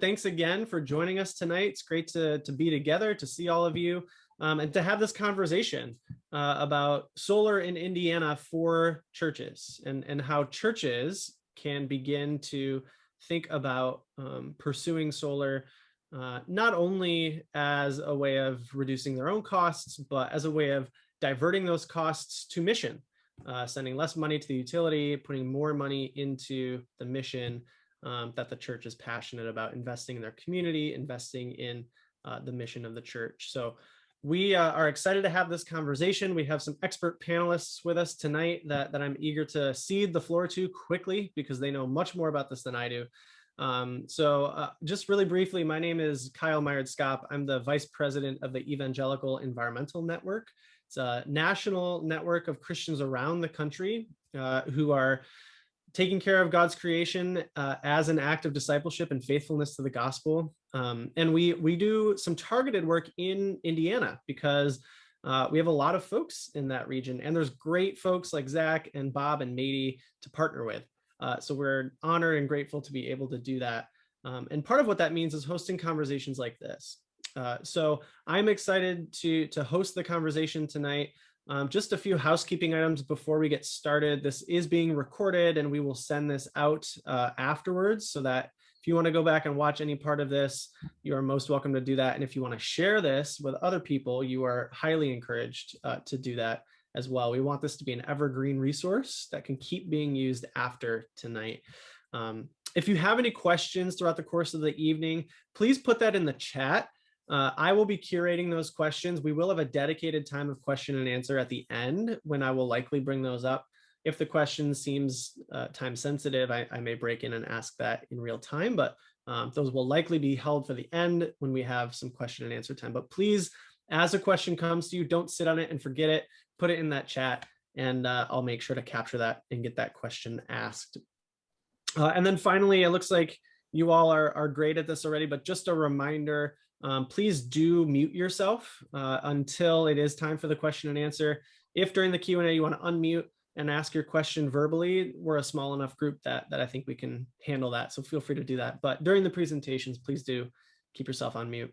Thanks again for joining us tonight. It's great to be together, to see all of you, and to have this conversation about solar in Indiana for churches and how churches can begin to think about pursuing solar not only as a way of reducing their own costs, but as a way of diverting those costs to mission, sending less money to the utility, putting more money into the mission that the church is passionate about, investing in their community, investing in the mission of the church. So we are excited to have this conversation. We have some expert panelists with us tonight that I'm eager to cede the floor to quickly because they know much more about this than I do. Just really briefly, my name is Kyle Myers-Skop. I'm the Vice President of the Evangelical Environmental Network. It's a national network of Christians around the country who are taking care of God's creation as an act of discipleship and faithfulness to the gospel. And we do some targeted work in Indiana because we have a lot of folks in that region, and there's great folks like Zach and Bob and Mady to partner with. So we're honored and grateful to be able to do that. And part of what that means is hosting conversations like this. So I'm excited to host the conversation tonight. Just a few housekeeping items before we get started. This is being recorded and we will send this out afterwards, so that if you want to go back and watch any part of this, you are most welcome to do that. And if you want to share this with other people, you are highly encouraged to do that as well. We want this to be an evergreen resource that can keep being used after tonight. If you have any questions throughout the course of the evening, please put that in the chat. I will be curating those questions. We will have a dedicated time of question and answer at the end when I will likely bring those up. If the question seems time sensitive, I may break in and ask that in real time, but those will likely be held for the end when we have some question and answer time. But please, as a question comes to you, don't sit on it and forget it. Put it in that chat and I'll make sure to capture that and get that question asked. And then finally, it looks like you all are great at this already, but just a reminder, please do mute yourself until it is time for the question and answer. If during the Q&A you want to unmute and ask your question verbally, we're a small enough group that I think we can handle that. So feel free to do that. But during the presentations, please do keep yourself on mute.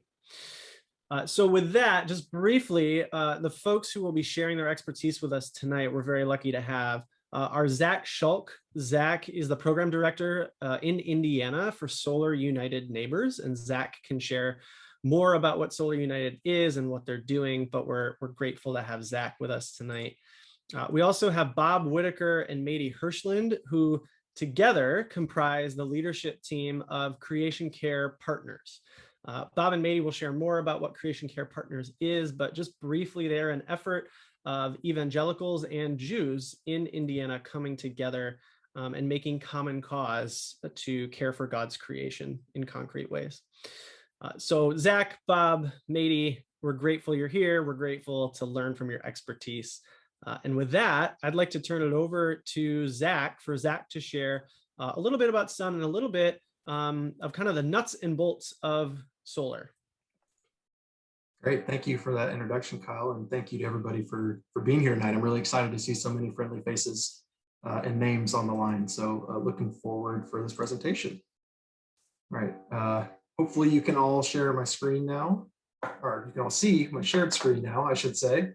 So with that, just briefly, the folks who will be sharing their expertise with us tonight, we're very lucky to have our Zach Schulk. Zach is the program director in Indiana for Solar United Neighbors, and Zach can share more about what Solar United is and what they're doing, but we're grateful to have Zach with us tonight. We also have Bob Whittaker and Mady Hirschland, who together comprise the leadership team of Creation Care Partners. Bob and Mady will share more about what Creation Care Partners is, but just briefly, they're an effort of evangelicals and Jews in Indiana coming together and making common cause to care for God's creation in concrete ways. So Zach, Bob, Mady, we're grateful you're here. We're grateful to learn from your expertise. And with that, I'd like to turn it over to Zach for Zach to share a little bit about Sun and a little bit of kind of the nuts and bolts of solar. Great, thank you for that introduction, Kyle, and thank you to everybody for being here tonight. I'm really excited to see so many friendly faces and names on the line. So looking forward for this presentation. All right, hopefully you can all share my screen now, or you can all see my shared screen now, I should say.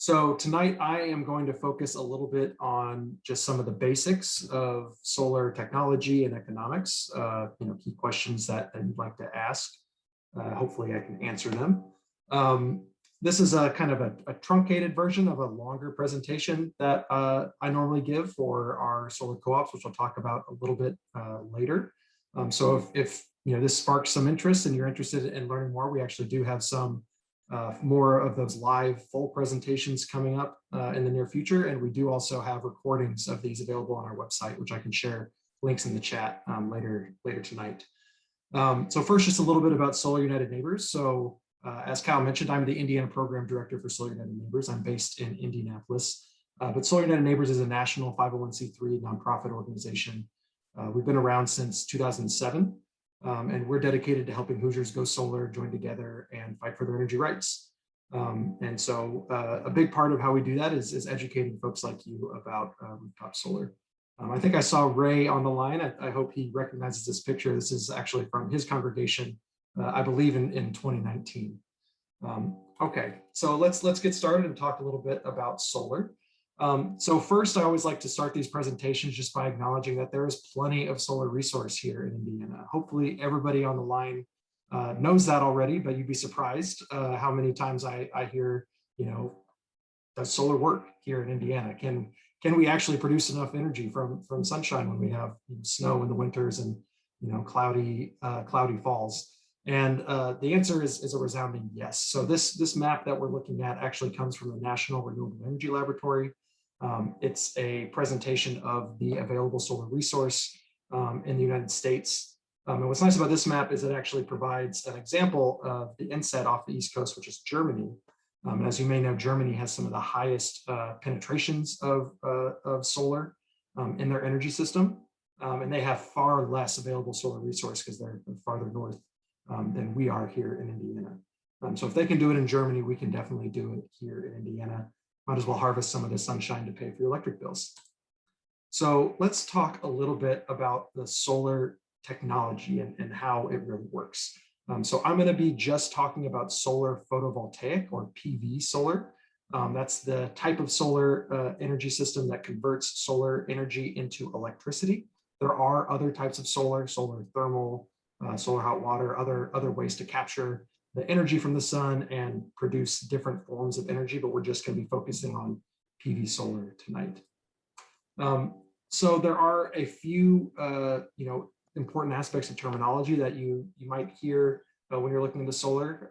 So tonight I am going to focus a little bit on just some of the basics of solar technology and economics, key questions that you'd like to ask. Hopefully I can answer them. This is a kind of a truncated version of a longer presentation that I normally give for our solar co-ops, which I'll talk about a little bit later. So if this sparks some interest and you're interested in learning more, we actually do have some more of those live full presentations coming up in the near future. And we do also have recordings of these available on our website, which I can share links in the chat later tonight. So first, just a little bit about Solar United Neighbors. So as Kyle mentioned, I'm the Indiana Program Director for Solar United Neighbors. I'm based in Indianapolis, but Solar United Neighbors is a national 501c3 nonprofit organization. We've been around since 2007, and we're dedicated to helping Hoosiers go solar, join together, and fight for their energy rights. And so a big part of how we do that is educating folks like you about rooftop solar. I think I saw Ray on the line. I hope he recognizes this picture. This is actually from his congregation, I believe in 2019. Okay, so let's get started and talk a little bit about solar. So first, I always like to start these presentations just by acknowledging that there is plenty of solar resource here in Indiana. Hopefully everybody on the line knows that already, but you'd be surprised how many times I hear, does solar work here in Indiana? Can we actually produce enough energy from sunshine when we have snow in the winters and cloudy falls? And the answer is a resounding yes. So this map that we're looking at actually comes from the National Renewable Energy Laboratory. It's a presentation of the available solar resource in the United States. And what's nice about this map is it actually provides an example of the inset off the East Coast, which is Germany. As you may know, Germany has some of the highest penetrations of solar in their energy system. And they have far less available solar resource because they're farther north than we are here in Indiana. So if they can do it in Germany, we can definitely do it here in Indiana. Might as well harvest some of the sunshine to pay for your electric bills. So let's talk a little bit about the solar technology and how it really works. So I'm going to be just talking about solar photovoltaic or PV solar. That's the type of solar energy system that converts solar energy into electricity. There are other types of solar thermal, solar hot water, other ways to capture the energy from the sun and produce different forms of energy, but we're just going to be focusing on PV solar tonight. So there are a few, important aspects of terminology that you might hear when you're looking into solar.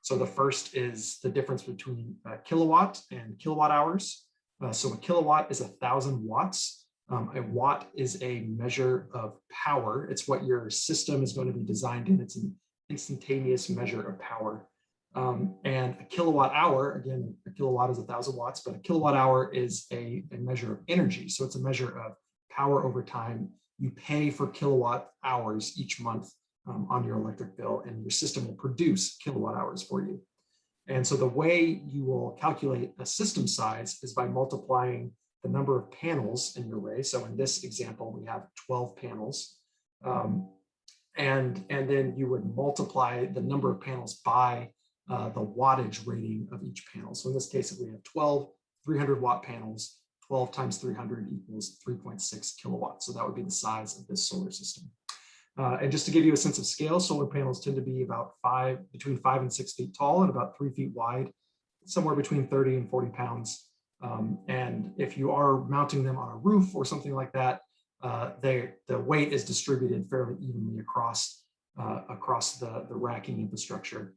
So the first is the difference between kilowatt and kilowatt hours. So a kilowatt is 1,000 watts. A watt is a measure of power. It's what your system is going to be designed in. It's an instantaneous measure of power. And a kilowatt hour, again, a kilowatt is 1,000 watts, but a kilowatt hour is a measure of energy. So it's a measure of power over time. You pay for kilowatt hours each month on your electric bill, and your system will produce kilowatt hours for you. And so the way you will calculate a system size is by multiplying the number of panels in your array. So in this example, we have 12 panels. And then you would multiply the number of panels by the wattage rating of each panel. So in this case, if we have 12 300 watt panels, 12 times 300 equals 3.6 kilowatts. So that would be the size of this solar system. And just to give you a sense of scale, solar panels tend to be about between 5 and 6 feet tall and about 3 feet wide, somewhere between 30 and 40 pounds. And if you are mounting them on a roof or something like that, the weight is distributed fairly evenly across the racking infrastructure.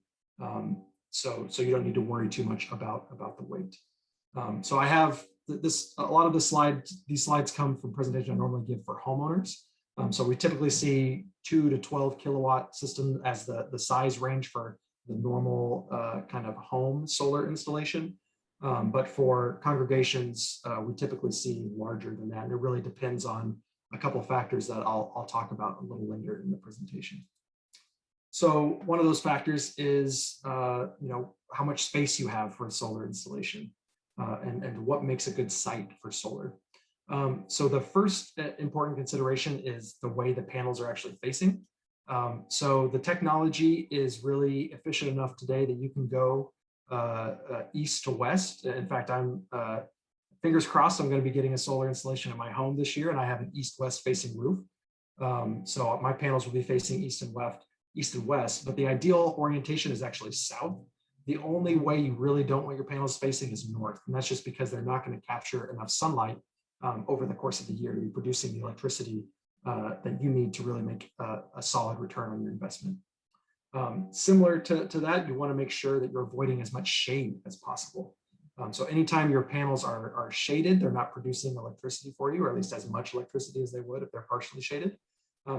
So you don't need to worry too much about the weight. So I have a lot of these slides come from presentations I normally give for homeowners. So we typically see 2 to 12 kilowatt system as the size range for the normal kind of home solar installation. But for congregations, we typically see larger than that. And it really depends on a couple of factors that I'll talk about a little later in the presentation. So one of those factors is, how much space you have for a solar installation and what makes a good site for solar. So the first important consideration is the way the panels are actually facing. So the technology is really efficient enough today that you can go east to west. In fact, I'm fingers crossed, I'm going to be getting a solar installation at my home this year, and I have an east-west facing roof. So my panels will be facing east and west, but the ideal orientation is actually south. The only way you really don't want your panels facing is north, and that's just because they're not going to capture enough sunlight over the course of the year to be producing the electricity that you need to really make a solid return on your investment. Similar to that, you want to make sure that you're avoiding as much shade as possible. So anytime your panels are shaded, they're not producing electricity for you, or at least as much electricity as they would if they're partially shaded.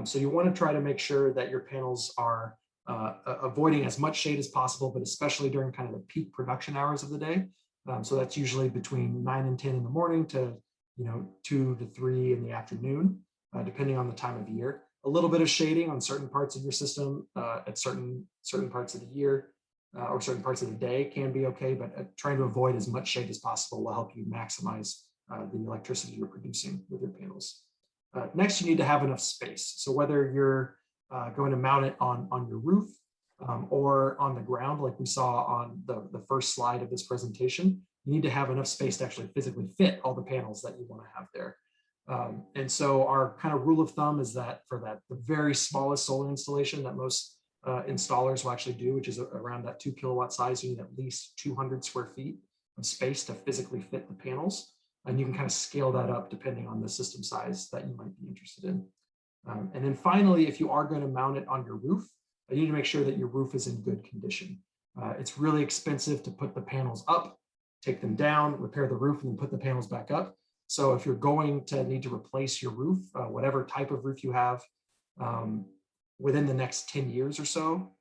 So you want to try to make sure that your panels are avoiding as much shade as possible, but especially during kind of the peak production hours of the day. So that's usually between 9 and 10 in the morning to 2 to 3 in the afternoon, depending on the time of year. A little bit of shading on certain parts of your system at certain parts of the year or certain parts of the day can be okay, but trying to avoid as much shade as possible will help you maximize the electricity you're producing with your panels. Next, you need to have enough space. So whether you're going to mount it on your roof or on the ground, like we saw on the first slide of this presentation, you need to have enough space to actually physically fit all the panels that you want to have there. And so our kind of rule of thumb is that for the very smallest solar installation that most installers will actually do, which is around that 2 kilowatt size, you need at least 200 square feet of space to physically fit the panels. And you can kind of scale that up depending on the system size that you might be interested in. And then finally, if you are going to mount it on your roof, you need to make sure that your roof is in good condition. It's really expensive to put the panels up, take them down, repair the roof, and then put the panels back up. So if you're going to need to replace your roof, whatever type of roof you have, within the next 10 years or so,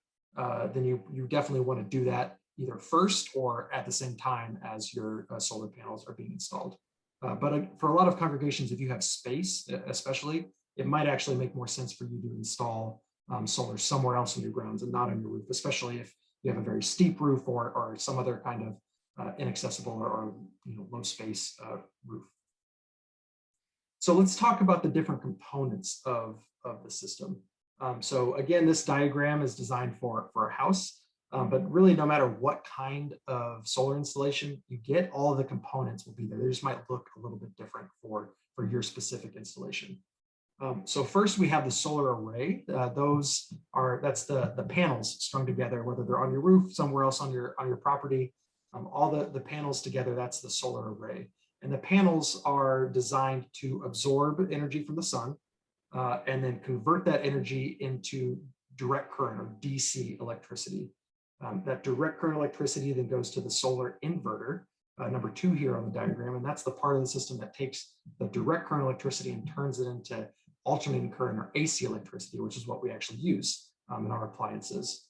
then you definitely want to do that either first or at the same time as your solar panels are being installed. But for a lot of congregations, if you have space, especially, it might actually make more sense for you to install solar somewhere else on your grounds and not on your roof, especially if you have a very steep roof or some other kind of inaccessible or low space roof. So let's talk about the different components of the system. So again, this diagram is designed for a house, but really no matter what kind of solar installation you get, all of the components will be there. They just might look a little bit different for your specific installation. So first we have the solar array. That's the panels strung together, whether they're on your roof, somewhere else on your property. All the panels together, that's the solar array. And the panels are designed to absorb energy from the sun and then convert that energy into direct current or DC electricity. That direct current electricity then goes to the solar inverter, number 2 here on the diagram, and that's the part of the system that takes the direct current electricity and turns it into alternating current or AC electricity, which is what we actually use in our appliances.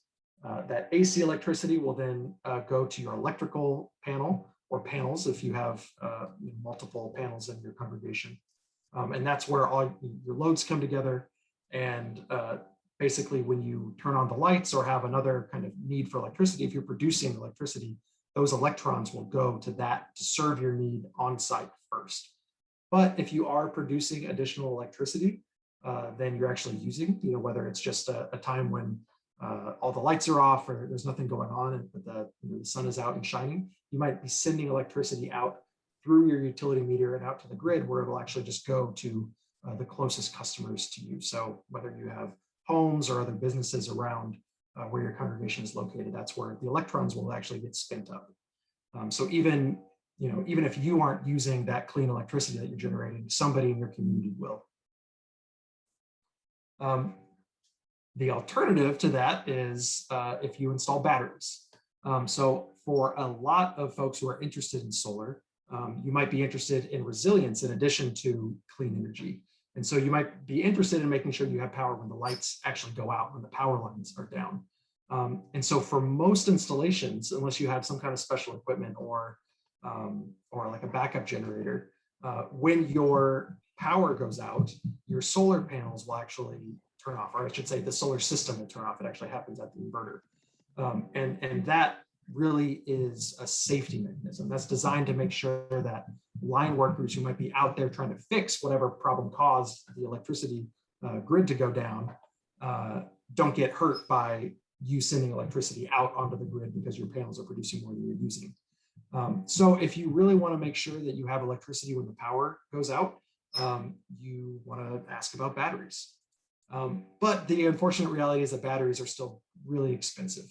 That AC electricity will then go to your electrical panel or panels if you have multiple panels in your congregation. And that's where all your loads come together. And basically when you turn on the lights or have another kind of need for electricity, if you're producing electricity, those electrons will go to that to serve your need on site first. But if you are producing additional electricity, then you're actually using, whether it's just a time when all the lights are off or there's nothing going on, but the sun is out and shining, you might be sending electricity out through your utility meter and out to the grid, where it'll actually just go to the closest customers to you. So whether you have homes or other businesses around where your congregation is located, that's where the electrons will actually get spent up. So even if you aren't using that clean electricity that you're generating, somebody in your community will. The alternative to that is if you install batteries. So for a lot of folks who are interested in solar, you might be interested in resilience in addition to clean energy. And so you might be interested in making sure you have power when the lights actually go out, when the power lines are down. And so for most installations, unless you have some kind of special equipment or like a backup generator, when your power goes out, your solar panels will actually turn off, or I should say the solar system will turn off. It actually happens at the inverter. And that really is a safety mechanism that's designed to make sure that line workers who might be out there trying to fix whatever problem caused the electricity grid to go down don't get hurt by you sending electricity out onto the grid because your panels are producing more than you're using. So if you really want to make sure that you have electricity when the power goes out, you want to ask about batteries. But the unfortunate reality is that batteries are still really expensive.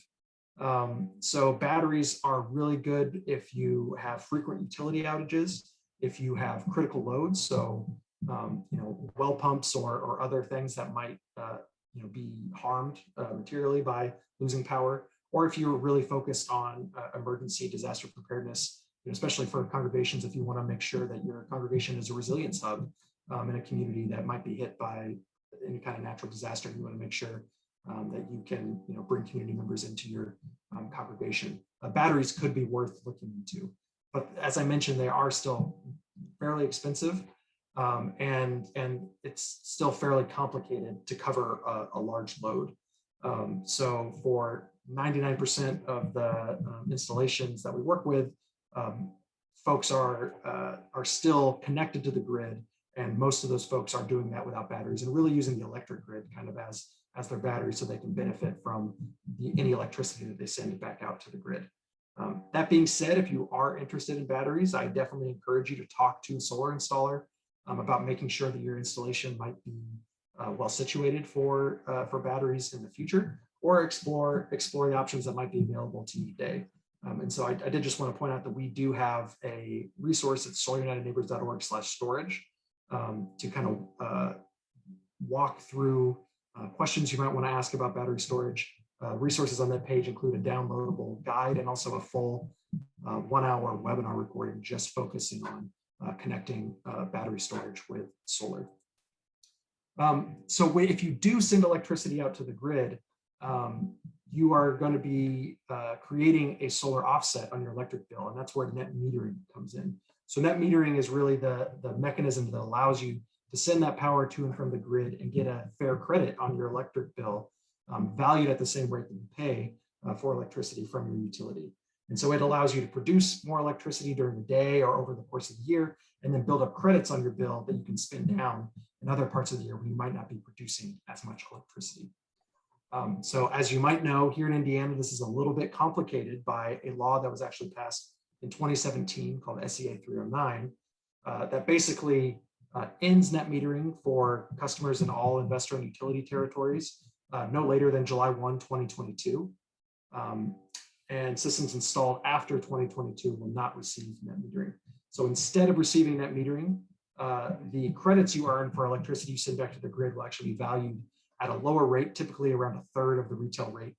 So batteries are really good if you have frequent utility outages, if you have critical loads, so well pumps or other things that might be harmed materially by losing power, or if you're really focused on emergency disaster preparedness, especially for congregations, if you want to make sure that your congregation is a resilience hub in a community that might be hit by any kind of natural disaster. You want to make sure that you can bring community members into your congregation. Batteries could be worth looking into, but as I mentioned, they are still fairly expensive, and it's still fairly complicated to cover a large load. So for 99% of the installations that we work with, folks are still connected to the grid, and most of those folks are doing that without batteries and really using the electric grid kind of as their battery so they can benefit from any electricity that they send back out to the grid. That being said, if you are interested in batteries, I definitely encourage you to talk to a solar installer about making sure that your installation might be well situated for batteries in the future, or explore the options that might be available to you today. And so I did just want to point out that we do have a resource at solarunitedneighbors.org/storage to kind of walk through questions you might want to ask about battery storage. Resources on that page include a downloadable guide and also a full 1-hour webinar recording just focusing on connecting battery storage with solar. So if you do send electricity out to the grid, you are going to be creating a solar offset on your electric bill, and that's where net metering comes in. So net metering is really the mechanism that allows you to send that power to and from the grid and get a fair credit on your electric bill, valued at the same rate that you pay for electricity from your utility. And so it allows you to produce more electricity during the day or over the course of the year, and then build up credits on your bill that you can spend down in other parts of the year when you might not be producing as much electricity. So as you might know, here in Indiana, this is a little bit complicated by a law that was actually passed in 2017 called SEA 309 that basically ends net metering for customers in all investor-owned utility territories no later than July 1, 2022. And systems installed after 2022 will not receive net metering. So instead of receiving net metering, the credits you earn for electricity you send back to the grid will actually be valued at a lower rate, typically around 1/3 of the retail rate,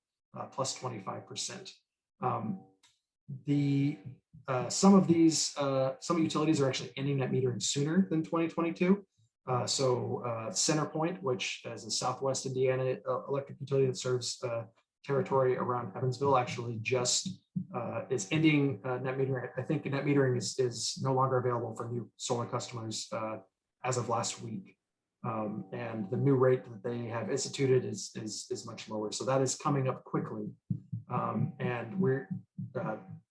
plus 25%. Some utilities are actually ending net metering sooner than 2022. CenterPoint, which is a Southwest Indiana electric utility that serves territory around Evansville, actually just is ending net metering. I think net metering is no longer available for new solar customers as of last week. And the new rate that they have instituted is much lower. So that is coming up quickly.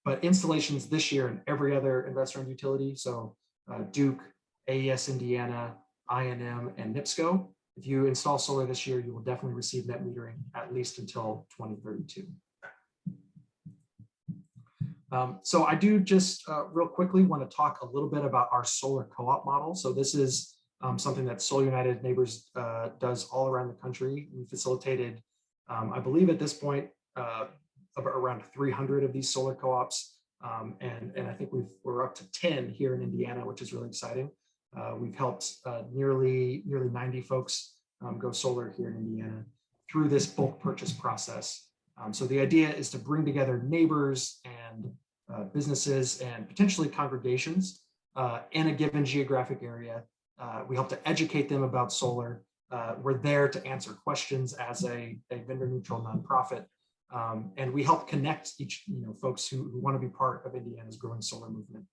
But installations this year in every other investor-owned utility, so Duke, AES Indiana, I&M, and NIPSCO, if you install solar this year, you will definitely receive net metering at least until 2032. So I do just real quickly want to talk a little bit about our solar co-op model. So this is something that Solar United Neighbors does all around the country. We facilitated, I believe at this point, around 300 of these solar co-ops. And I think we're up to 10 here in Indiana, which is really exciting. We've helped nearly 90 folks go solar here in Indiana through this bulk purchase process. So the idea is to bring together neighbors and businesses and potentially congregations in a given geographic area. We help to educate them about solar. We're there to answer questions as a vendor-neutral nonprofit. And we help connect folks who want to be part of Indiana's growing solar movement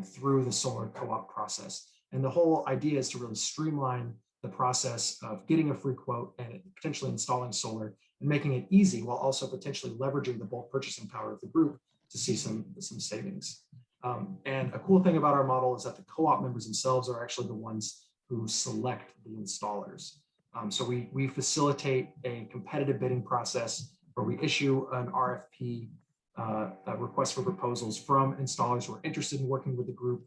through the solar co-op process. And the whole idea is to really streamline the process of getting a free quote and potentially installing solar and making it easy while also potentially leveraging the bulk purchasing power of the group to see some savings. And a cool thing about our model is that the co-op members themselves are actually the ones who select the installers. So we facilitate a competitive bidding process where we issue an RFP, a request for proposals from installers who are interested in working with the group.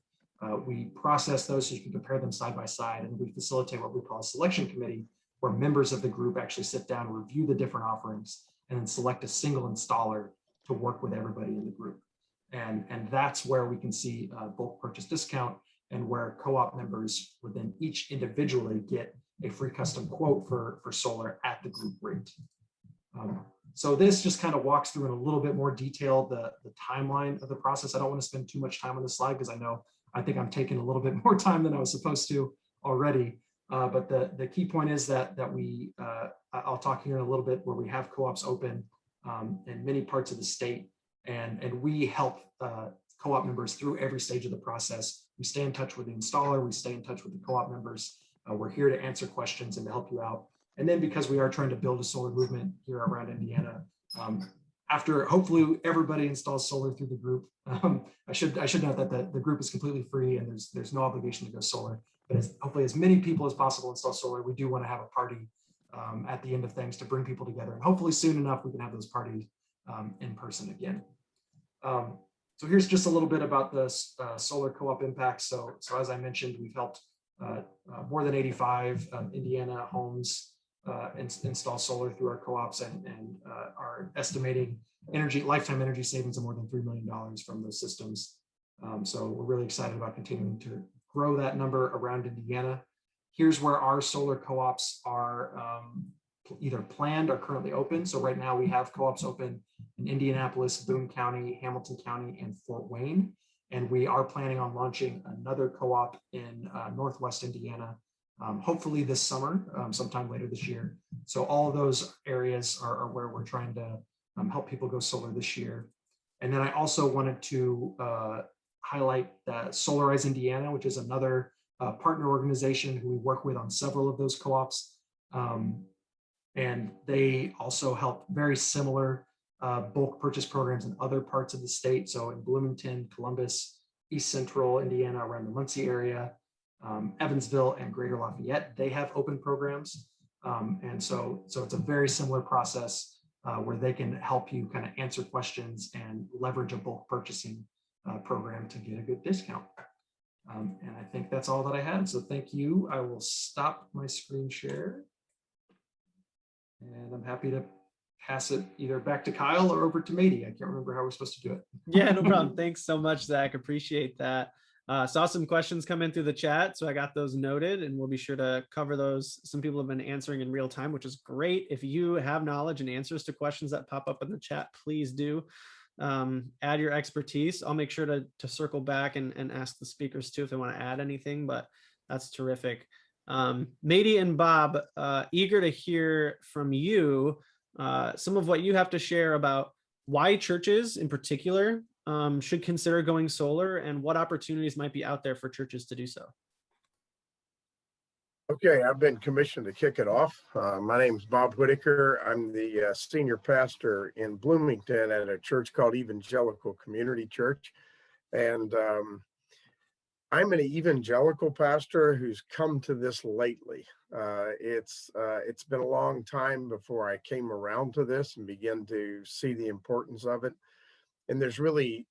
We process those so you can compare them side by side, and we facilitate what we call a selection committee, where members of the group actually sit down, review the different offerings, and then select a single installer to work with everybody in the group. And that's where we can see a bulk purchase discount, and where co-op members would then each individually get a free custom quote for solar at the group rate. So this just kind of walks through in a little bit more detail the timeline of the process. I don't want to spend too much time on this slide because I think I'm taking a little bit more time than I was supposed to already. But the key point is that I'll talk here in a little bit where we have co-ops open in many parts of the state, and we help co-op members through every stage of the process. We stay in touch with the installer, we stay in touch with the co-op members. We're here to answer questions and to help you out. And then because we are trying to build a solar movement here around Indiana, after hopefully everybody installs solar through the group. I should note that the group is completely free and there's no obligation to go solar. But hopefully as many people as possible install solar, we do want to have a party at the end of things to bring people together. And hopefully soon enough, we can have those parties in person again. So here's just a little bit about the solar co-op impact. So as I mentioned, we've helped more than 85 Indiana homes install solar through our co-ops and are estimating lifetime energy savings of more than $3 million from those systems. So we're really excited about continuing to grow that number around Indiana. Here's where our solar co-ops are either planned or currently open. So right now we have co-ops open in Indianapolis, Boone County, Hamilton County, and Fort Wayne. And we are planning on launching another co-op in Northwest Indiana, hopefully this summer, sometime later this year. So all of those areas are where we're trying to help people go solar this year. And then I also wanted to highlight Solarize Indiana, which is another partner organization who we work with on several of those co-ops. And they also help very similar bulk purchase programs in other parts of the state. So in Bloomington, Columbus, East Central Indiana, around the Muncie area, Evansville and Greater Lafayette, they have open programs. And so it's a very similar process where they can help you kind of answer questions and leverage a bulk purchasing program to get a good discount. And I think that's all that I had. So thank you. I will stop my screen share. And I'm happy to pass it either back to Kyle or over to Mady. I can't remember how we're supposed to do it. Yeah, no problem. Thanks so much, Zach. Appreciate that. Saw some questions come in through the chat, so I got those noted, and we'll be sure to cover those. Some people have been answering in real time, which is great. If you have knowledge and answers to questions that pop up in the chat, please do add your expertise. I'll make sure to circle back and ask the speakers too if they want to add anything, but that's terrific. Mady and Bob, eager to hear from you some of what you have to share about why churches in particular should consider going solar and what opportunities might be out there for churches to do so. Okay, I've been commissioned to kick it off. My name is Bob Whittaker. I'm the senior pastor in Bloomington at a church called Evangelical Community Church. And I'm an evangelical pastor who's come to this lately. It's been a long time before I came around to this and began to see the importance of it. And there's really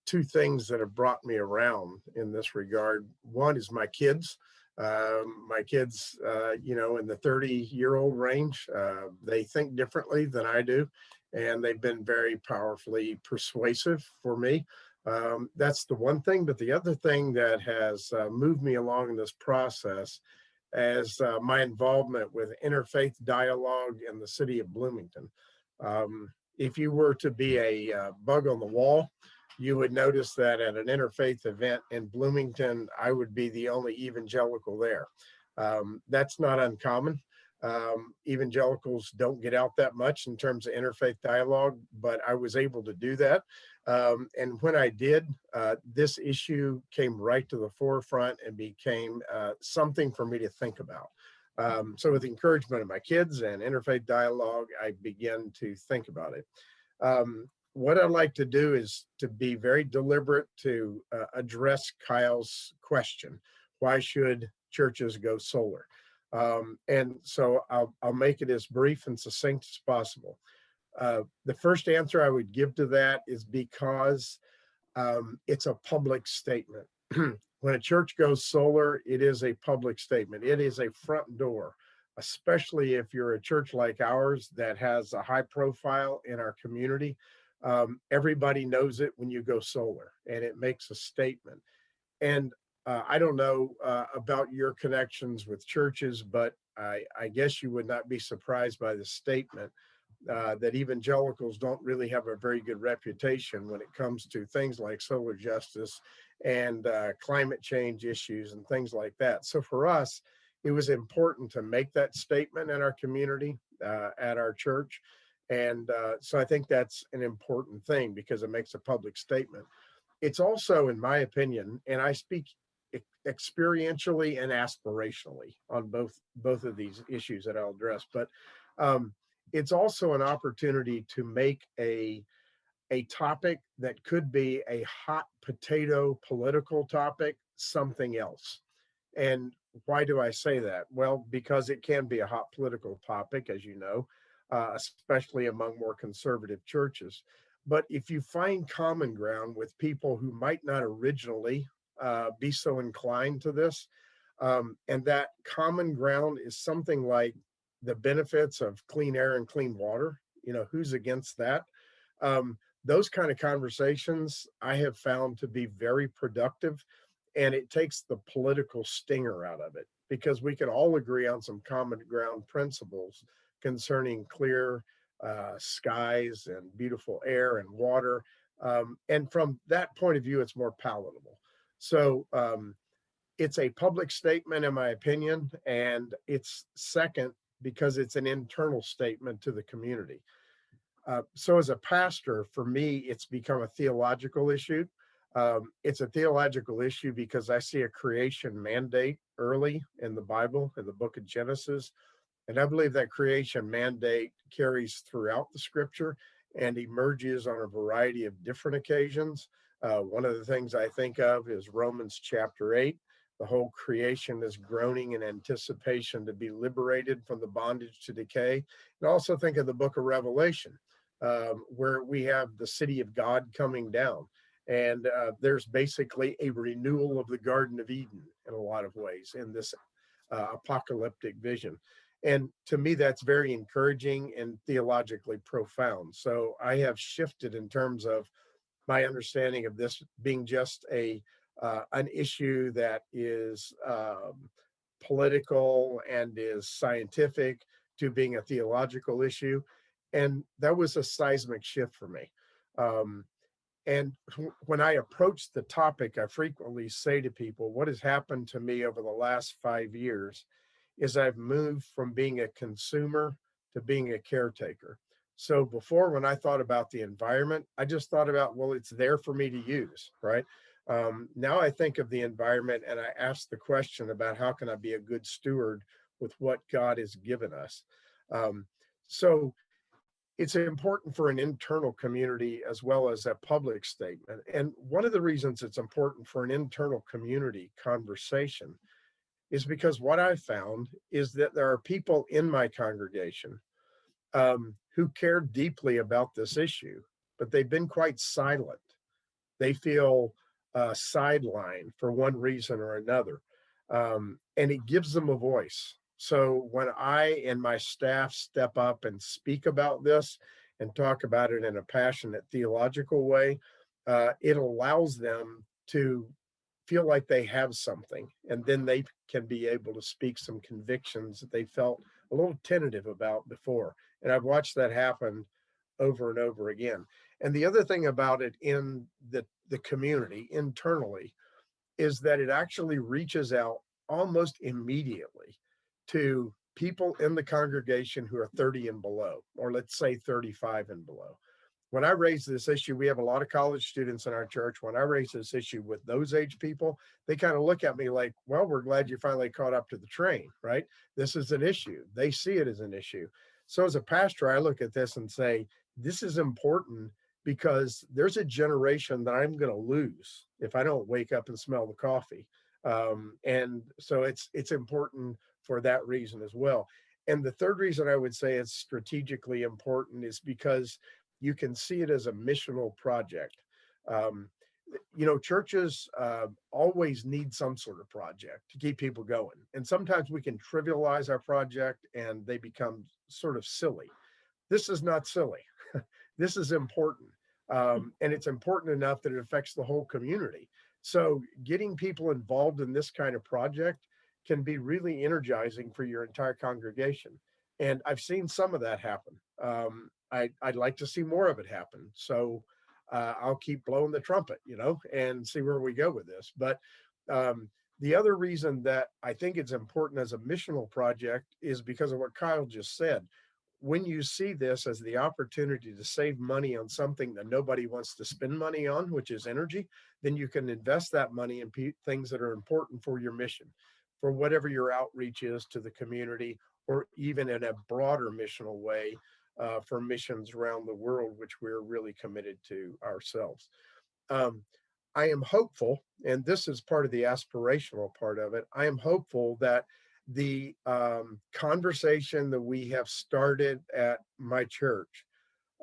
two things that have brought me around in this regard. One is my kids. My kids, in the 30-year-old range, they think differently than I do, and they've been very powerfully persuasive for me. That's the one thing. But the other thing that has moved me along in this process is my involvement with interfaith dialogue in the city of Bloomington. If you were to be a bug on the wall, you would notice that at an interfaith event in Bloomington, I would be the only evangelical there. That's not uncommon. Evangelicals don't get out that much in terms of interfaith dialogue, but I was able to do that. And when I did, this issue came right to the forefront and became something for me to think about. So with the encouragement of my kids and interfaith dialogue, I began to think about it. What I'd like to do is to be very deliberate to address Kyle's question. Why should churches go solar? And so I'll make it as brief and succinct as possible. The first answer I would give to that is because it's a public statement. When a church goes solar, it is a public statement. It is a front door, especially if you're a church like ours that has a high profile in our community. Everybody knows it when you go solar, and it makes a statement. And I don't know about your connections with churches, but I guess you would not be surprised by the statement that evangelicals don't really have a very good reputation when it comes to things like solar justice and climate change issues and things like that. So for us, it was important to make that statement in our community, at our church. And so I think that's an important thing because it makes a public statement. It's also, in my opinion, and I speak experientially and aspirationally on both of these issues that I'll address, but it's also an opportunity to make a topic that could be a hot potato political topic something else. And why do I say that? Well, because it can be a hot political topic, as you know, especially among more conservative churches. But if you find common ground with people who might not originally be so inclined to this, and that common ground is something like the benefits of clean air and clean water, who's against that? Those kind of conversations I have found to be very productive, and it takes the political stinger out of it because we can all agree on some common ground principles concerning clear skies and beautiful air and water. And from that point of view, it's more palatable. So it's a public statement, in my opinion, and it's second because it's an internal statement to the community. So as a pastor, for me, it's become a theological issue. It's a theological issue because I see a creation mandate early in the Bible, in the book of Genesis. And I believe that creation mandate carries throughout the scripture and emerges on a variety of different occasions. One of the things I think of is Romans chapter 8. The whole creation is groaning in anticipation to be liberated from the bondage to decay. And also think of the book of Revelation, where we have the city of God coming down. And there's basically a renewal of the Garden of Eden in a lot of ways in this apocalyptic vision. And to me, that's very encouraging and theologically profound. So I have shifted in terms of my understanding of this being just an issue that is political and is scientific to being a theological issue. And that was a seismic shift for me. And when I approach the topic, I frequently say to people, what has happened to me over the last 5 years is I've moved from being a consumer to being a caretaker. So before, when I thought about the environment, I just thought about, well, it's there for me to use, right? Now I think of the environment and I ask the question about how can I be a good steward with what God has given us? So it's important for an internal community as well as a public statement. And one of the reasons it's important for an internal community conversation is because what I found is that there are people in my congregation who care deeply about this issue, but they've been quite silent. They feel sidelined for one reason or another. And it gives them a voice. So when I and my staff step up and speak about this and talk about it in a passionate theological way, it allows them to feel like they have something, and then they can be able to speak some convictions that they felt a little tentative about before. And I've watched that happen over and over again. And the other thing about it in the community internally is that it actually reaches out almost immediately to people in the congregation who are 30 and below, or let's say 35 and below. When I raise this issue, we have a lot of college students in our church. When I raise this issue with those age people, they kind of look at me like, well, we're glad you finally caught up to the train, right? This is an issue. They see it as an issue. So as a pastor, I look at this and say, this is important because there's a generation that I'm going to lose if I don't wake up and smell the coffee. And so it's important for that reason as well. And the third reason I would say it's strategically important is because you can see it as a missional project. Churches always need some sort of project to keep people going. And sometimes we can trivialize our project and they become sort of silly. This is not silly. This is important. And it's important enough that it affects the whole community. So getting people involved in this kind of project can be really energizing for your entire congregation. And I've seen some of that happen. I'd like to see more of it happen. So I'll keep blowing the trumpet, and see where we go with this. But the other reason that I think it's important as a missional project is because of what Kyle just said. When you see this as the opportunity to save money on something that nobody wants to spend money on, which is energy, then you can invest that money in things that are important for your mission, for whatever your outreach is to the community, or even in a broader missional way for missions around the world, which we're really committed to ourselves. I am hopeful, and this is part of the aspirational part of it. I am hopeful that the conversation that we have started at my church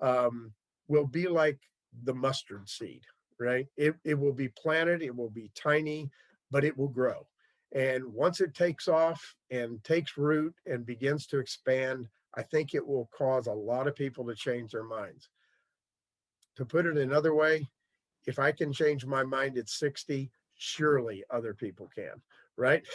will be like the mustard seed, right? It will be planted, it will be tiny, but it will grow. And once it takes off and takes root and begins to expand, I think it will cause a lot of people to change their minds. To put it another way, if I can change my mind at 60, surely other people can, right?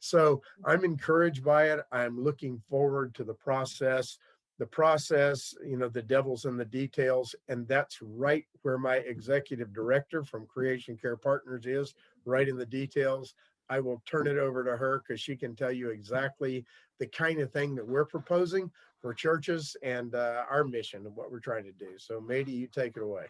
So I'm encouraged by it. I'm looking forward to the process. The process, the devil's in the details, and that's right where my executive director from Creation Care Partners is, right in the details. I will turn it over to her because she can tell you exactly the kind of thing that we're proposing for churches and our mission and what we're trying to do. So Mady, you take it away.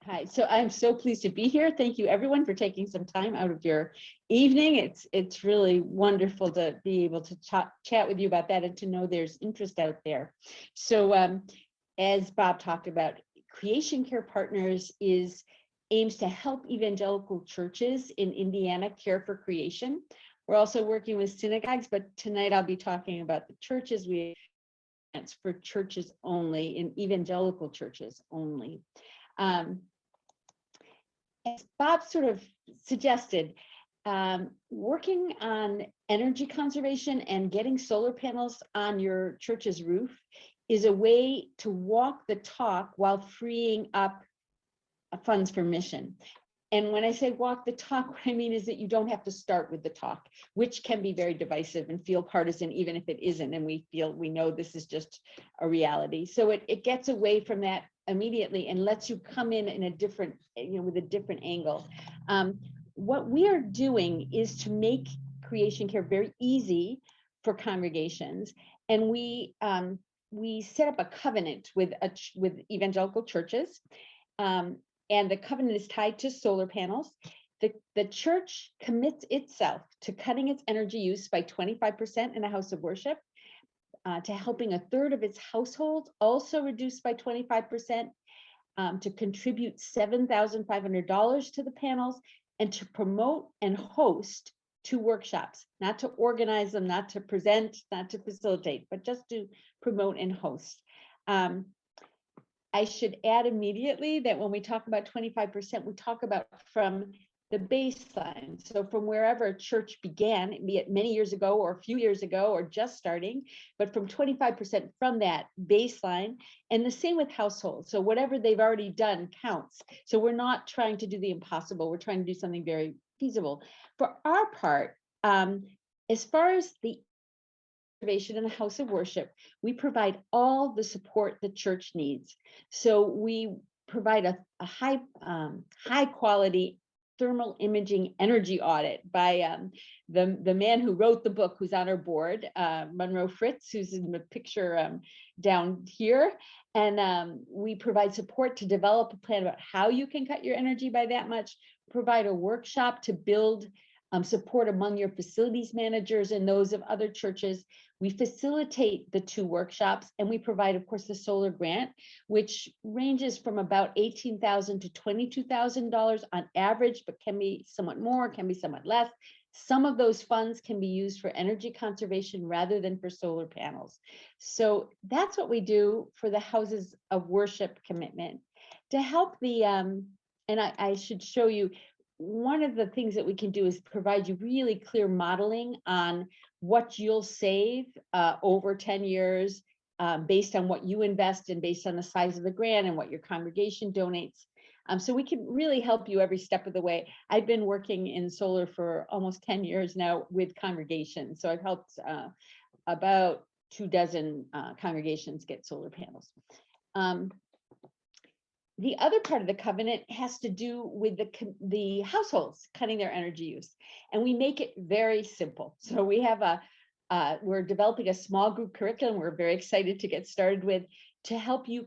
Hi, so I'm so pleased to be here. Thank you everyone for taking some time out of your evening. It's really wonderful to be able to chat with you about that and to know there's interest out there. So as Bob talked about, Creation Care Partners aims to help evangelical churches in Indiana care for creation. We're also working with synagogues, but tonight I'll be talking about the churches. For churches only, in evangelical churches only. As Bob sort of suggested, working on energy conservation and getting solar panels on your church's roof is a way to walk the talk while freeing up funds for mission. And when I say walk the talk, what I mean is that you don't have to start with the talk, which can be very divisive and feel partisan, even if it isn't. And we know this is just a reality. So it gets away from that immediately and lets you come in a different, with a different angle. What we are doing is to make creation care very easy for congregations. And we set up a covenant with evangelical churches. And the covenant is tied to solar panels. The church commits itself to cutting its energy use by 25% in a house of worship, to helping a third of its households also reduce by 25%, to contribute $7,500 to the panels, and to promote and host 2 workshops, not to organize them, not to present, not to facilitate, but just to promote and host. I should add immediately that when we talk about 25%, we talk about from the baseline. So from wherever a church began, be it many years ago or a few years ago or just starting, but from 25% from that baseline, and the same with households. So whatever they've already done counts. So we're not trying to do the impossible. We're trying to do something very feasible. For our part, as far as the in the house of worship, we provide all the support the church needs. So we provide a high quality thermal imaging energy audit by the man who wrote the book, who's on our board, Monroe Fritz, who's in the picture down here. And we provide support to develop a plan about how you can cut your energy by that much, provide a workshop to build support among your facilities managers and those of other churches. We facilitate the 2 workshops, and we provide, of course, the solar grant, which ranges from about $18,000 to $22,000 on average, but can be somewhat more, can be somewhat less. Some of those funds can be used for energy conservation rather than for solar panels. So that's what we do for the houses of worship commitment. To help the, and I should show you, one of the things that we can do is provide you really clear modeling on what you'll save over 10 years based on what you invest and based on the size of the grant and what your congregation donates. So we can really help you every step of the way. I've been working in solar for almost 10 years now with congregations. So I've helped about 24 congregations get solar panels. The other part of the covenant has to do with the households cutting their energy use, and we make it very simple. So we have we're developing a small group curriculum we're very excited to get started with to help you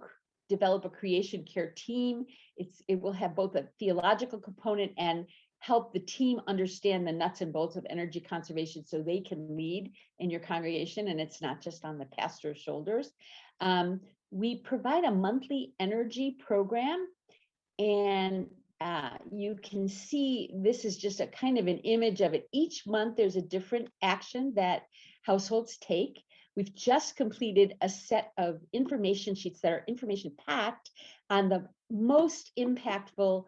develop a creation care team. It will have both a theological component and help the team understand the nuts and bolts of energy conservation so they can lead in your congregation and it's not just on the pastor's shoulders. We provide a monthly energy program, and you can see this is just a kind of an image of it. Each month there's a different action that households take. We've just completed a set of information sheets that are information packed on the most impactful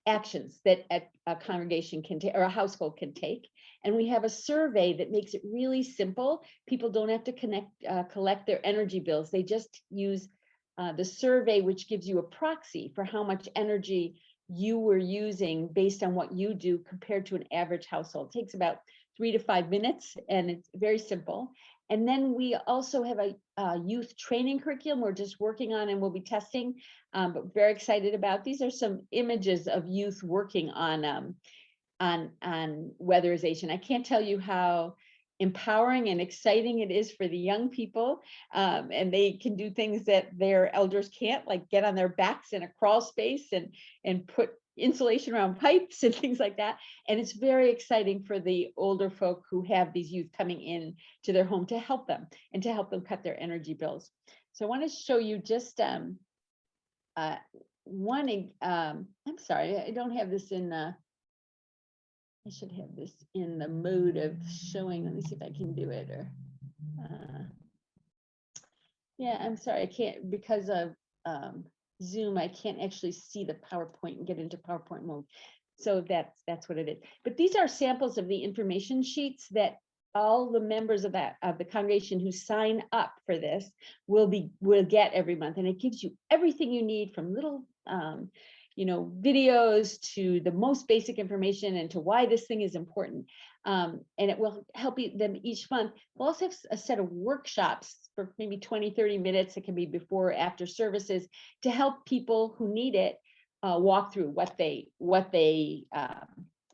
actions that a congregation can take or a household can take. And we have a survey that makes it really simple. People don't have to collect their energy bills. They just use the survey, which gives you a proxy for how much energy you were using based on what you do compared to an average household. It takes about 3 to 5 minutes, and it's very simple. And then we also have a youth training curriculum we're just working on and we'll be testing, but very excited about. These are some images of youth working on weatherization. I can't tell you how empowering and exciting it is for the young people, and they can do things that their elders can't, like get on their backs in a crawl space and put insulation around pipes and things like that. And it's very exciting for the older folk who have these youth coming in to their home to help them and to help them cut their energy bills. So I want to show you just one. I'm sorry, I don't have this in. I should have this in the mode of showing. Let me see if I can do it. Or yeah, I'm sorry, I can't because of Zoom. I can't actually see the PowerPoint and get into PowerPoint mode. So that's what it is. But these are samples of the information sheets that all the members of the congregation who sign up for this will get every month, and it gives you everything you need from little videos to the most basic information and to why this thing is important. And it will help them each month. We'll also have a set of workshops for maybe 20, 30 minutes. It can be before or after services to help people who need it walk through what they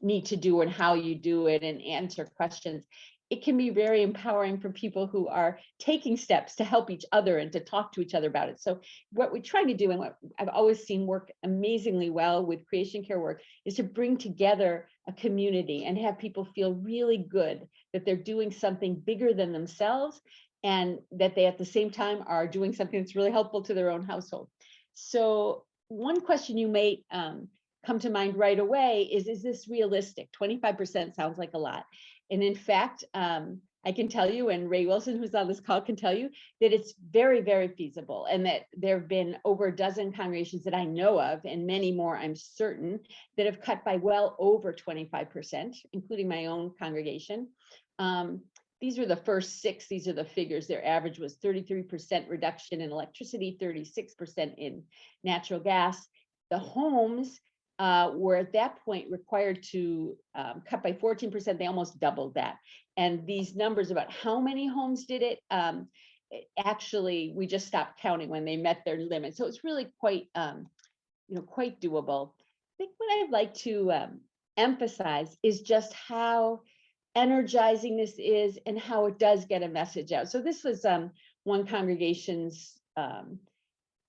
need to do and how you do it and answer questions. It can be very empowering for people who are taking steps to help each other and to talk to each other about it. So what we're trying to do, and what I've always seen work amazingly well with creation care work, is to bring together a community and have people feel really good that they're doing something bigger than themselves and that they at the same time are doing something that's really helpful to their own household. So one question you may come to mind right away is this realistic? 25% sounds like a lot. And in fact, I can tell you, and Ray Wilson, who's on this call, can tell you that it's very, very feasible, and that there have been over a dozen congregations that I know of, and many more, I'm certain, that have cut by well over 25%, including my own congregation. These were the first 6. These are the figures. Their average was 33% reduction in electricity, 36% in natural gas. The homes were at that point required to cut by 14%. They almost doubled that. And these numbers about how many homes did it, actually, we just stopped counting when they met their limit. So it's really quite, quite doable. I think what I'd like to emphasize is just how energizing this is and how it does get a message out. So this was one congregation's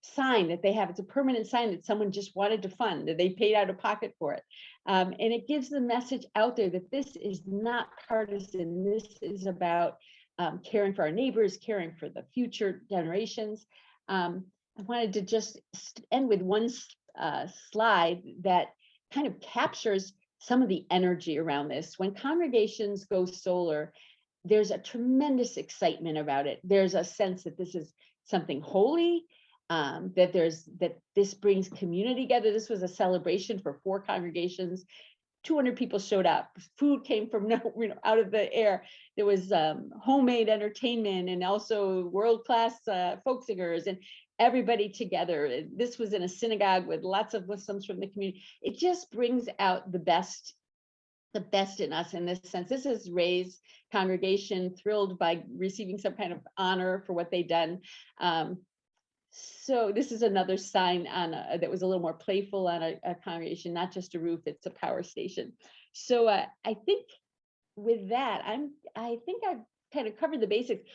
sign that they have. It's a permanent sign that someone just wanted to fund, that they paid out of pocket for it. And it gives the message out there that this is not partisan. This is about caring for our neighbors, caring for the future generations. I wanted to just end with one slide that kind of captures some of the energy around this. When congregations go solar, there's a tremendous excitement about it. There's a sense that this is something holy, that this brings community together. This was a celebration for 4 congregations. 200 people showed up. Food came from out of the air. There was homemade entertainment and also world-class folk singers and everybody together. This was in a synagogue with lots of Muslims from the community. It just brings out the best in us in this sense. This is Ray's congregation, thrilled by receiving some kind of honor for what they've done. So this is another sign on that was a little more playful on a congregation, not just a roof, it's a power station. So I think with that, I think I've kind of covered the basics.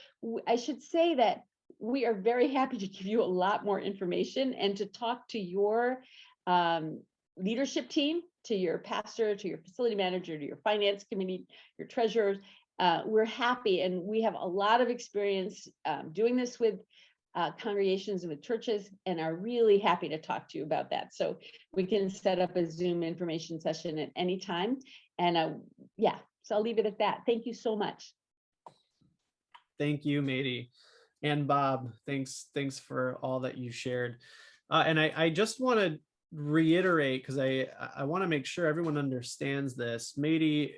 I should say that we are very happy to give you a lot more information and to talk to your leadership team to your pastor, to your facility manager, to your finance committee, your treasurers. We're happy, and we have a lot of experience doing this with congregations and with churches, and are really happy to talk to you about that. So we can set up a Zoom information session at any time. And yeah, so I'll leave it at that. Thank you so much. Thank you, Mady. And Bob, thanks for all that you shared. And I just want to reiterate, because I want to make sure everyone understands this. Mady,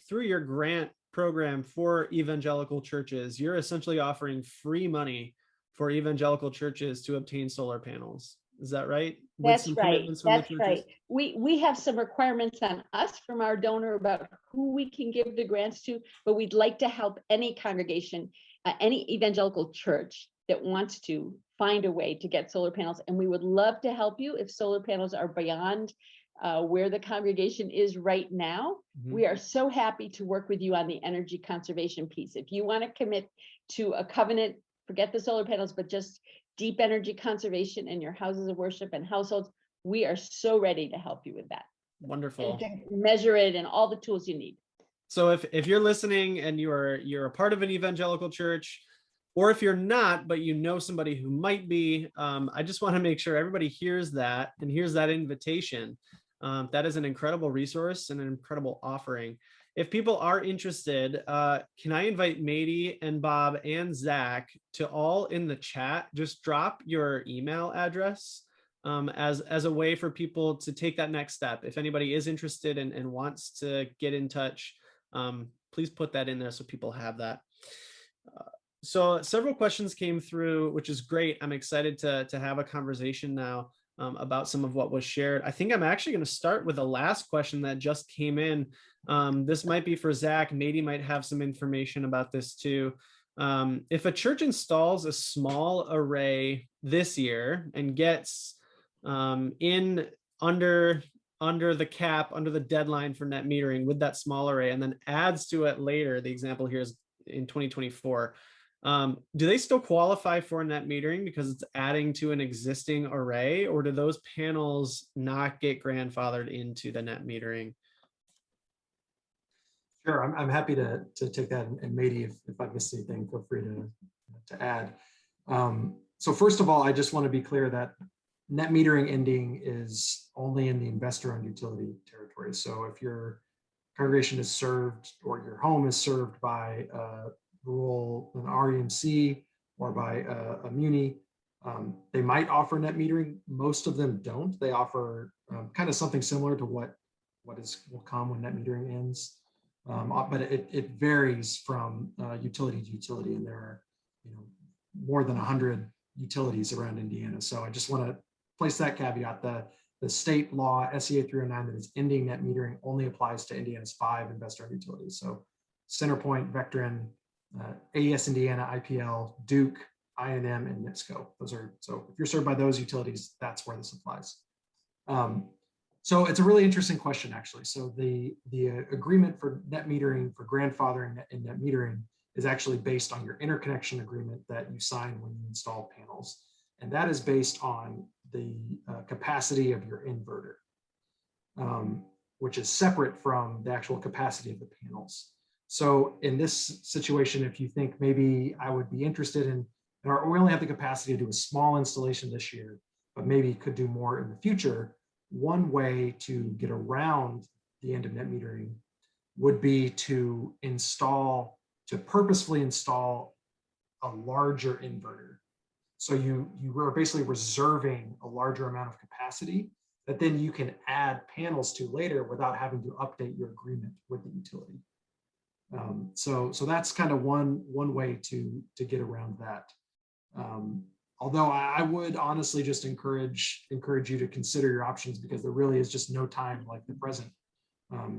through your grant program for evangelical churches, you're essentially offering free money for evangelical churches to obtain solar panels. Is that right? With That's some right. commitments from the That's churches? right. We have some requirements on us from our donor about who we can give the grants to, but we'd like to help any congregation, any evangelical church that wants to find a way to get solar panels. And we would love to help you if solar panels are beyond where the congregation is right now. Mhm. We are so happy to work with you on the energy conservation piece. If you want to commit to a covenant, forget the solar panels, but just deep energy conservation in your houses of worship and households, we are so ready to help you with that. Wonderful. And to measure it and all the tools you need. So if you're listening and you're a part of an evangelical church, or if you're not, but you know somebody who might be, I just want to make sure everybody hears that and hears that invitation. That is an incredible resource and an incredible offering. If people are interested, can I invite Mady and Bob and Zach to all in the chat, just drop your email address as a way for people to take that next step. If anybody is interested and wants to get in touch, please put that in there so people have that. So several questions came through, which is great. I'm excited to have a conversation now about some of what was shared. I think I'm actually going to start with the last question that just came in. This might be for Zach. Mady might have some information about this too. If a church installs a small array this year and gets in under the cap, under the deadline for net metering with that small array, and then adds to it later, the example here is in 2024, do they still qualify for net metering because it's adding to an existing array, or do those panels not get grandfathered into the net metering? Sure, I'm happy to take that, and Mady, if I missed anything, feel free to add. So first of all, I just want to be clear that net metering ending is only in the investor-owned utility territory. So if your congregation is served, or your home is served by an REMC or by a muni, they might offer net metering. Most of them don't. They offer kind of something similar to what will come when net metering ends. But it varies from utility to utility, and there are more than 100 utilities around Indiana. So I just want to place that caveat. The state law SEA 309 that is ending net metering only applies to Indiana's 5 investor-owned utilities. So CenterPoint, Vectren, AES Indiana, IPL, Duke, I&M, and NIPSCO. So if you're served by those utilities, that's where this applies. So it's a really interesting question, actually. So the agreement for net metering, for grandfathering in net metering, is actually based on your interconnection agreement that you sign when you install panels. And that is based on the capacity of your inverter, which is separate from the actual capacity of the panels. So in this situation, if you think maybe I would be interested in, or we only have the capacity to do a small installation this year, but maybe could do more in the future, one way to get around the end of net metering would be to purposefully install a larger inverter. So you were basically reserving a larger amount of capacity that then you can add panels to later without having to update your agreement with the utility. So that's kind of one way to get around that. Although I would honestly just encourage you to consider your options, because there really is just no time like the present